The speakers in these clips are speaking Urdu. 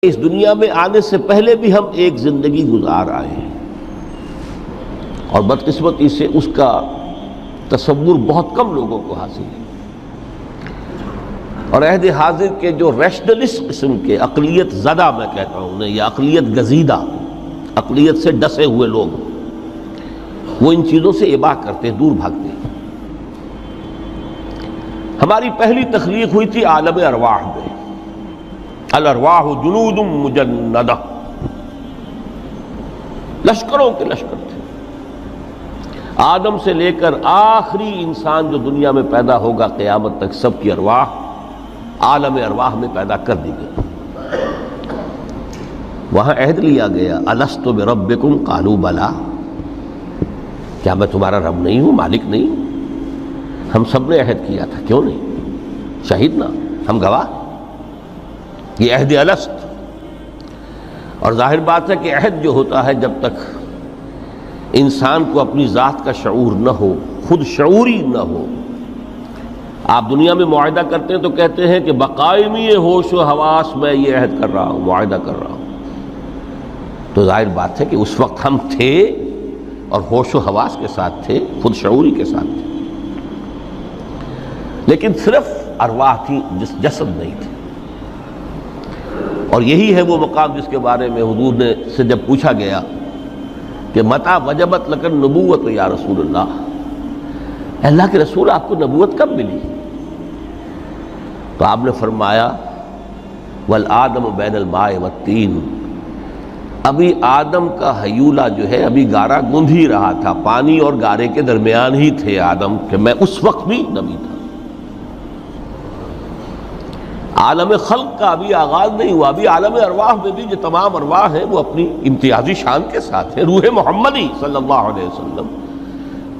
اس دنیا میں آنے سے پہلے بھی ہم ایک زندگی گزار آئے ہیں اور بدقسمتی سے اس کا تصور بہت کم لوگوں کو حاصل ہے، اور عہد حاضر کے جو ریشنلسٹ قسم کے اقلیت زدہ میں کہتا ہوں انہیں، یا اقلیت گزیدہ، اقلیت سے ڈسے ہوئے لوگ، وہ ان چیزوں سے اباع کرتے ہیں، دور بھاگتے ہیں۔ ہماری پہلی تخلیق ہوئی تھی عالم ارواح میں، الارواح جنود مجندہ، لشکروں کے لشکر تھے۔ آدم سے لے کر آخری انسان جو دنیا میں پیدا ہوگا قیامت تک، سب کی ارواح عالم ارواح میں پیدا کر دی گئی۔ وہاں عہد لیا گیا، الست بربکم قالوا بلا، کیا میں تمہارا رب نہیں ہوں، مالک نہیں ہوں؟ ہم سب نے عہد کیا تھا، کیوں نہیں؟ شہید نا، ہم گواہ۔ یہ عہد الست، اور ظاہر بات ہے کہ عہد جو ہوتا ہے جب تک انسان کو اپنی ذات کا شعور نہ ہو، خود شعوری نہ ہو۔ آپ دنیا میں معاہدہ کرتے ہیں تو کہتے ہیں کہ بقائمی ہوش و حواس میں یہ عہد کر رہا ہوں، معاہدہ کر رہا ہوں، تو ظاہر بات ہے کہ اس وقت ہم تھے اور ہوش و حواس کے ساتھ تھے، خود شعوری کے ساتھ تھے، لیکن صرف ارواح تھی، جسد نہیں تھے۔ اور یہی ہے وہ مقام جس کے بارے میں حضور نے سے جب پوچھا گیا کہ متى وجبت لک النبوۃ یا رسول اللہ کے رسول، آپ کو نبوت کب ملی؟ تو آپ نے فرمایا والآدم بین الماء والطین، ابھی آدم کا حیولہ جو ہے ابھی گارا گوندھ ہی رہا تھا، پانی اور گارے کے درمیان ہی تھے آدم، کہ میں اس وقت بھی نبی تھا۔ عالم خلق کا ابھی آغاز نہیں ہوا، ابھی عالم ارواح میں بھی جو تمام ارواح ہیں وہ اپنی امتیازی شان کے ساتھ ہیں۔ روح محمدی صلی اللہ علیہ وسلم،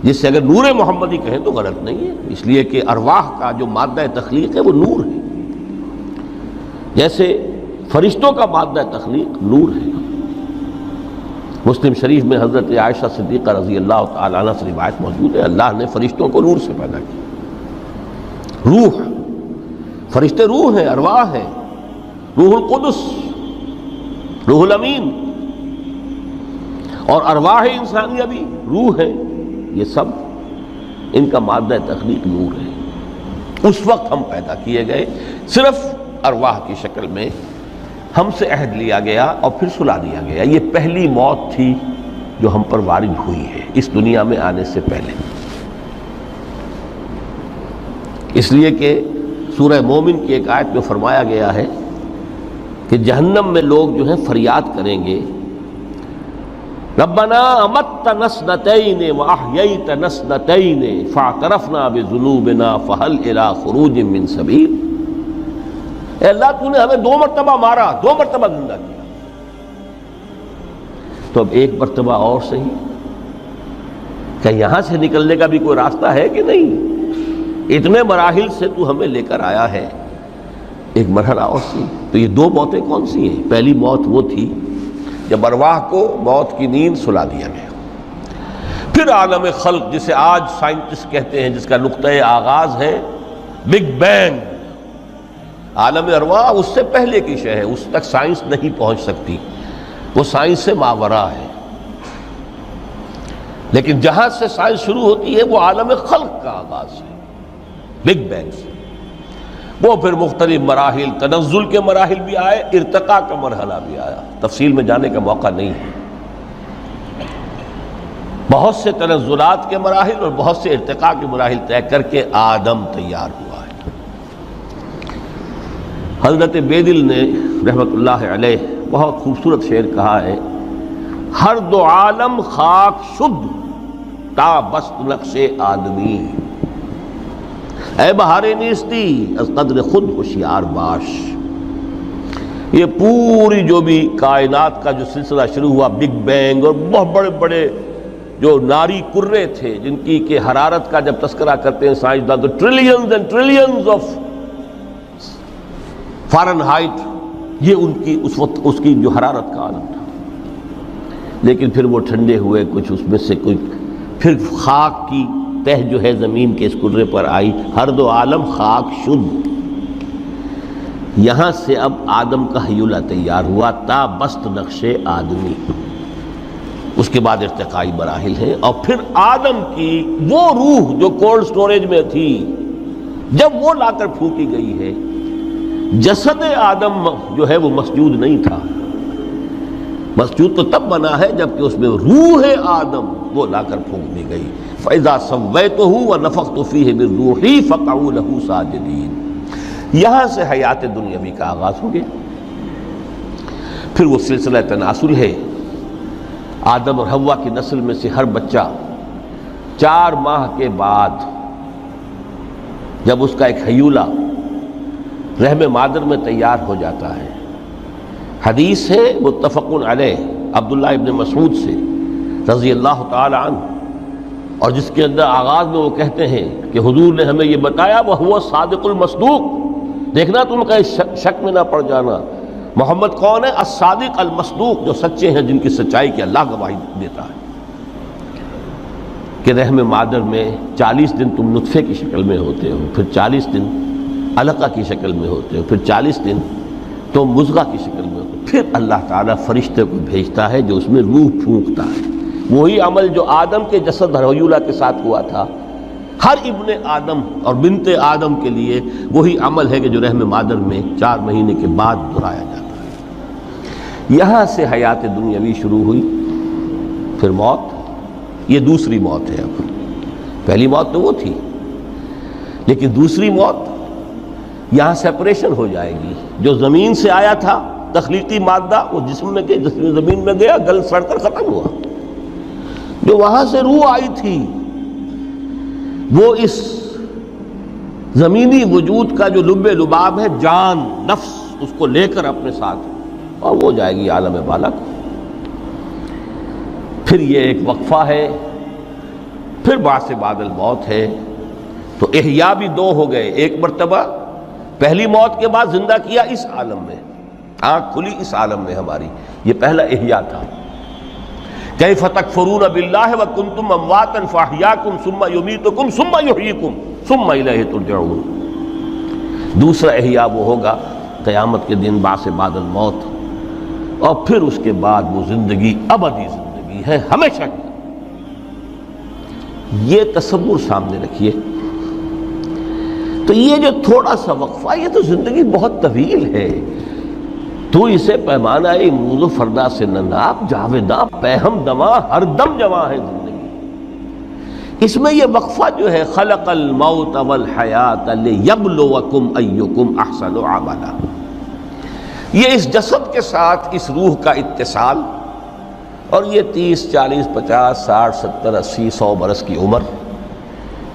جس سے اگر نور محمدی کہیں تو غلط نہیں ہے، اس لیے کہ ارواح کا جو مادہ تخلیق ہے وہ نور ہے، جیسے فرشتوں کا مادہ تخلیق نور ہے۔ مسلم شریف میں حضرت عائشہ صدیقہ رضی اللہ تعالی عنہ سے روایت موجود ہے، اللہ نے فرشتوں کو نور سے پیدا کیا۔ روح، فرشتے روح ہیں، ارواح ہیں، روح القدس، روح الامین، اور ارواح انسانیہ بھی روح ہے، یہ سب ان کا مادہ تخلیق نور ہے۔ اس وقت ہم پیدا کیے گئے، صرف ارواح کی شکل میں ہم سے عہد لیا گیا اور پھر سلا دیا گیا۔ یہ پہلی موت تھی جو ہم پر وارد ہوئی ہے اس دنیا میں آنے سے پہلے، اس لیے کہ سورہ مومن کی ایک آیت میں فرمایا گیا ہے کہ جہنم میں لوگ جو ہیں فریاد کریں گے، ربنا امتنا اثنتین واحییتنا اثنتین فاعترفنا بذنوبنا فهل الى خروج من سبیل۔ اے اللہ، تو نے ہمیں 2 مرتبہ مارا، 2 مرتبہ زندہ کیا، تو اب ایک مرتبہ اور صحیح، کہ یہاں سے نکلنے کا بھی کوئی راستہ ہے کہ نہیں؟ اتنے مراحل سے تو ہمیں لے کر آیا ہے، ایک مرحلہ اور سی۔ تو یہ 2 موتیں کون سی ہیں؟ پہلی موت وہ تھی جب ارواح کو موت کی نیند سلا دیا گیا۔ پھر عالم خلق، جسے آج سائنٹسٹ کہتے ہیں، جس کا نقطۂ آغاز ہے بگ بینگ، عالم ارواح اس سے پہلے کی شے ہے، اس تک سائنس نہیں پہنچ سکتی، وہ سائنس سے ماوراء ہے۔ لیکن جہاں سے سائنس شروع ہوتی ہے وہ عالم خلق کا آغاز ہے، بگ بینگ سے۔ وہ پھر مختلف مراحل، تنزل کے مراحل بھی آئے، ارتقاء کا مرحلہ بھی آیا، تفصیل میں جانے کا موقع نہیں ہے۔ بہت سے تنزلات کے مراحل اور بہت سے ارتقاء کے مراحل طے کر کے آدم تیار ہوا ہے۔ حضرت بیدل نے رحمت اللہ علیہ بہت خوبصورت شعر کہا ہے، ہر 2 عالم خاک شد تا بست نقش آدمی، اے بہار نیستی از قدر خود ہوشیار باش۔ یہ پوری جو بھی کائنات کا جو سلسلہ شروع ہوا، بگ بینگ، اور بہت بڑے بڑے جو ناری کرے تھے جن کی کہ حرارت کا جب تذکرہ کرتے ہیں سائنسدان تو trillions and trillions of foreign height, یہ ان کی اس وقت اس کی جو حرارت کا عالم تھا، لیکن پھر وہ ٹھنڈے ہوئے کچھ، اس میں سے کچھ، پھر خاک کی تہ جو ہے زمین کے اس کرے پر آئی، ہر 2 عالم خاک شد۔ یہاں سے اب آدم کا حیولہ تیار ہوا تا بست نقش آدمی، اس کے بعد ارتقائی مراحل ہیں، اور پھر آدم کی وہ روح جو کولڈ سٹوریج میں تھی جب وہ لا کر پھونکی گئی ہے، جسد آدم جو ہے وہ مسجود نہیں تھا، مسجود تو تب بنا ہے جبکہ اس میں روح آدم وہ لا کر پھونک دی گئی۔ فَإِذَا سَوَّيْتُهُ وَنَفَخْتُ فِيهِ مِن رُوحِي فَقَعُوا لَهُ سَاجِدِينَ۔ یہاں سے حیات دنیاوی کا آغاز ہو گیا۔ پھر وہ سلسلہ تناسل ہے، آدم اور حوا کی نسل میں سے ہر بچہ 4 ماہ کے بعد جب اس کا ایک حیولہ رحم مادر میں تیار ہو جاتا ہے، حدیث ہے متفق علیہ عبداللہ ابن مسعود سے رضی اللہ تعالی عنہ، اور جس کے اندر آغاز میں وہ کہتے ہیں کہ حضور نے ہمیں یہ بتایا وَهُوَ الصادق المصدوق، دیکھنا تم کہیں شک میں نہ پڑ جانا، محمد کون ہے؟ الصادق المصدوق، جو سچے ہیں، جن کی سچائی کی اللہ گواہی دیتا ہے، کہ رحم مادر میں 40 دن تم نطفے کی شکل میں ہوتے ہو، پھر 40 دن علقہ کی شکل میں ہوتے ہو، پھر 40 دن تو مضغہ کی شکل میں ہوتے ہو، پھر اللہ تعالیٰ فرشتے کو بھیجتا ہے جو اس میں روح پھونکتا ہے۔ وہی عمل جو آدم کے جسد حیولہ کے ساتھ ہوا تھا، ہر ابن آدم اور بنت آدم کے لیے وہی عمل ہے کہ جو رحم مادر میں 4 مہینے کے بعد دہرایا جاتا ہے۔ یہاں سے حیات دنیاوی شروع ہوئی، پھر موت، یہ دوسری موت ہے۔ اب پہلی موت تو وہ تھی، لیکن دوسری موت یہاں سیپریشن ہو جائے گی۔ جو زمین سے آیا تھا تخلیقی مادہ، وہ جسم میں گیا، جسم زمین میں گیا، گل سڑ کر ختم ہوا۔ جو وہاں سے روح آئی تھی وہ اس زمینی وجود کا جو لب لباب ہے، جان، نفس، اس کو لے کر اپنے ساتھ، اور وہ جائے گی عالم بالا کو۔ پھر یہ ایک وقفہ ہے، پھر بعث بعد الموت ہے۔ تو احیاء بھی 2 ہو گئے، ایک مرتبہ پہلی موت کے بعد زندہ کیا اس عالم میں، آنکھ کھلی اس عالم میں ہماری، یہ پہلا احیاء تھا۔ کیف تکفرون باللہ وکنتم امواتا فاحیاکم ثم یمیتکم ثم یحییکم ثم الیہ ترجعون۔ دوسرا احیاء وہ ہوگا قیامت کے دن، بعث بعد الموت، اور پھر اس کے بعد وہ زندگی ابدی زندگی ہے، ہمیشہ کی۔ یہ تصور سامنے رکھیے۔ تو یہ جو تھوڑا سا وقفہ، یہ تو زندگی بہت طویل ہے۔ تو اسے پیمانہ موز و فردا سے نہ ناپ، جاویداں پہم دماں، ہر دم جواں ہے زندگی۔ اس میں یہ وقفہ جو ہے، خلق الموت والحیات لیبلوکم ایکم احسن عملا، یہ اس جسد کے ساتھ اس روح کا اتصال، اور یہ 30 40 50 60 70 80 100 برس کی عمر،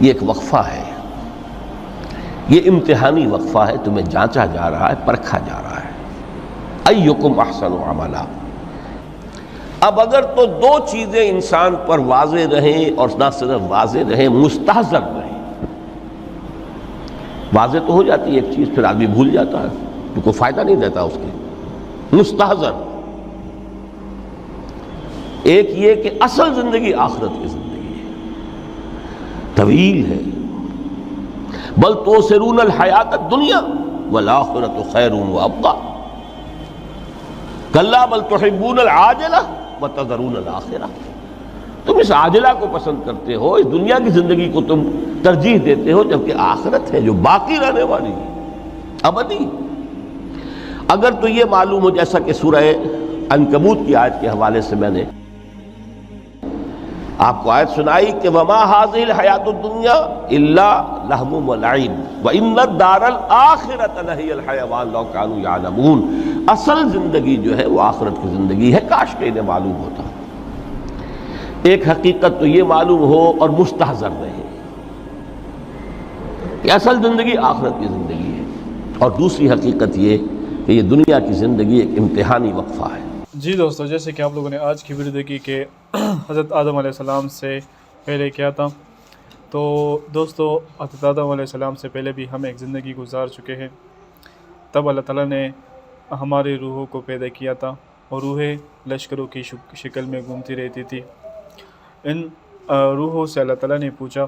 یہ ایک وقفہ ہے، یہ امتحانی وقفہ ہے، تمہیں جانچا جا رہا ہے، پرکھا جا رہا ہے۔ ایکم احسن عملا۔ اب اگر تو 2 چیزیں انسان پر واضح رہیں، اور نہ صرف واضح رہیں، مستحضر رہیں۔ واضح تو ہو جاتی ہے ایک چیز، پھر آدمی بھول جاتا ہے، تو کوئی فائدہ نہیں دیتا اس کے۔ مستحضر ایک یہ کہ اصل زندگی آخرت کی زندگی ہے، طویل ہے۔ بل توثرون الحیات الدنیا والآخرۃ خیر وابقیٰ، کلا بل تحبون العاجلہ وتذرون الآخرہ۔ تم اس عاجلہ کو پسند کرتے ہو، اس دنیا کی زندگی کو تم ترجیح دیتے ہو، جبکہ آخرت ہے جو باقی رہنے والی ہے، ابدی۔ اگر تو یہ معلوم ہو، جیسا کہ سورہ عنکبوت کی آیت کے حوالے سے میں نے آپ کو آیت سنائی کہ وما هذه الحیات الدنیا الا لہو ولعب وان الدار الاخرۃ لہی الحیوان لو کانوا یعلمون۔ اصل زندگی جو ہے وہ آخرت کی زندگی ہے، کاش کہ انہیں معلوم ہوتا۔ ایک حقیقت تو یہ معلوم ہو اور مستحضر رہے کہ اصل زندگی آخرت کی زندگی ہے، اور دوسری حقیقت یہ کہ یہ دنیا کی زندگی ایک امتحانی وقفہ ہے۔ جی دوستو، جیسے کہ آپ لوگوں نے آج کی ویڈیو دیکھی کہ حضرت آدم علیہ السلام سے پہلے کیا تھا، تو دوستو حضرت آدم علیہ السلام سے پہلے بھی ہم ایک زندگی گزار چکے ہیں۔ تب اللہ تعالیٰ نے ہماری روحوں کو پیدا کیا تھا، اور روحیں لشکروں کی شکل میں گھومتی رہتی تھی۔ ان روحوں سے اللہ تعالیٰ نے پوچھا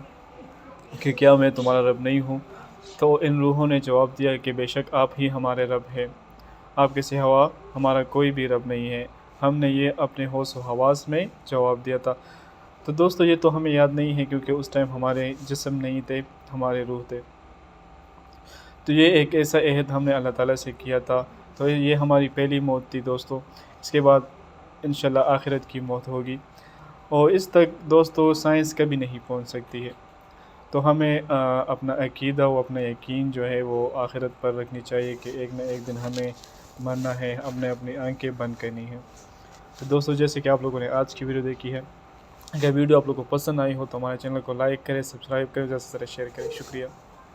کہ کیا میں تمہارا رب نہیں ہوں؟ تو ان روحوں نے جواب دیا کہ بے شک آپ ہی ہمارے رب ہیں، آپ کے سوا ہمارا کوئی بھی رب نہیں ہے۔ ہم نے یہ اپنے ہوش و حواس میں جواب دیا تھا۔ تو دوستو یہ تو ہمیں یاد نہیں ہے کیونکہ اس ٹائم ہمارے جسم نہیں تھے، ہمارے روح تھے۔ تو یہ ایک ایسا عہد ہم نے اللہ تعالیٰ سے کیا تھا۔ تو یہ ہماری پہلی موت تھی دوستو، اس کے بعد انشاءاللہ آخرت کی موت ہوگی، اور اس تک دوستو سائنس کبھی نہیں پہنچ سکتی ہے۔ تو ہمیں اپنا عقیدہ و اپنا یقین جو ہے وہ آخرت پر رکھنی چاہیے کہ ایک نہ ایک دن ہمیں مرنا ہے، ہم نے اپنی آنکھیں بند کرنی ہیں۔ تو دوستو جیسے کہ آپ لوگوں نے آج کی ویڈیو دیکھی ہے، اگر ویڈیو آپ لوگوں کو پسند آئی ہو تو ہمارے چینل کو لائک کریں، سبسکرائب کریں، زیادہ سے زیادہ شیئر کریں۔ شکریہ۔